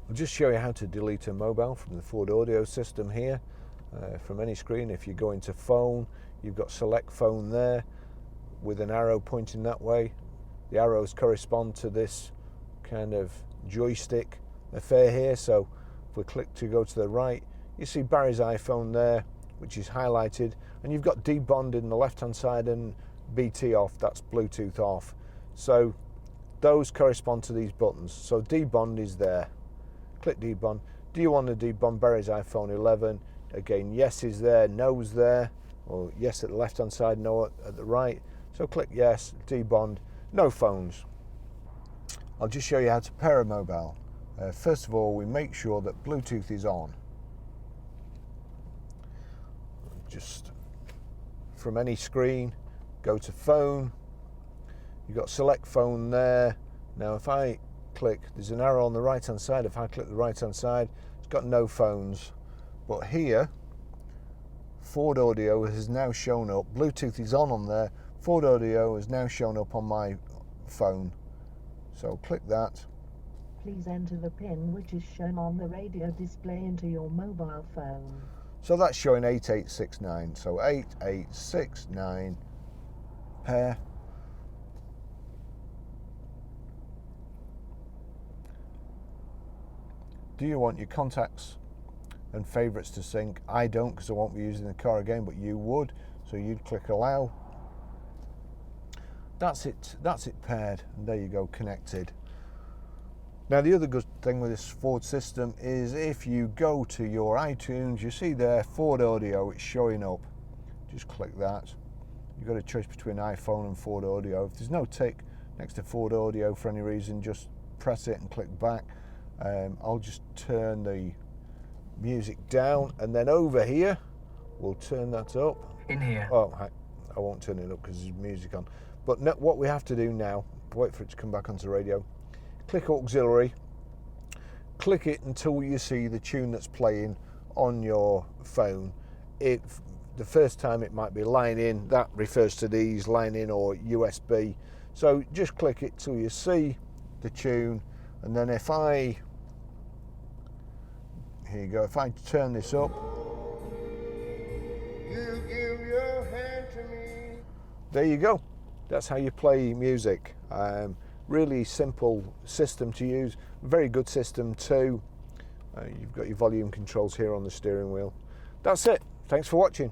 I'll just show you how to delete a mobile from the Ford audio system here. From any screen, if you go into phone, you've got select phone there with an arrow pointing that way. The arrows correspond to this kind of joystick affair here, so if we click to go to the right, you see Barry's iPhone there, which is highlighted, and you've got debond in the left hand side and BT off, that's Bluetooth off. So those correspond to these buttons. So debond is there. Click debond. Do you want to debond Barry's iPhone 11? Again, yes is there, no is there, or yes at the left hand side, no at the right. So click yes, debond, no phones. I'll just show you how to pair a mobile. First of all, we make sure that Bluetooth is on. Just from any screen, go to phone. You've got select phone there. Now if I click, there's an arrow on the right hand side. If I click the right hand side, it's got no phones. But here, Ford Audio has now shown up. Bluetooth is on there. Ford Audio has now shown up on my phone. So click that. Please enter the PIN which is shown on the radio display into your mobile phone. So that's showing 8869. So 8869 pair. Do you want your contacts and favourites to sync? I don't, because I won't be using the car again, but you would. So you'd click allow. That's it paired, and there you go, connected. Now the other good thing with this Ford system is if you go to your iTunes, you see there Ford Audio, it's showing up. Just click that. You've got a choice between iPhone and Ford Audio. If there's no tick next to Ford Audio for any reason, just press it and click back. I'll just turn the music down, and then over here we'll turn that up. In here. Oh, I won't turn it up because there's music on. But what we have to do now, wait for it to come back onto radio, click auxiliary, click it until you see the tune that's playing on your phone. The first time it might be line in, that refers to these, line in or USB. So just click it till you see the tune, and then if I turn this up, you give your hand to me. There you go. That's how you play music. Really simple system to use. Very good system too. You've got your volume controls here on the steering wheel. That's it. Thanks for watching.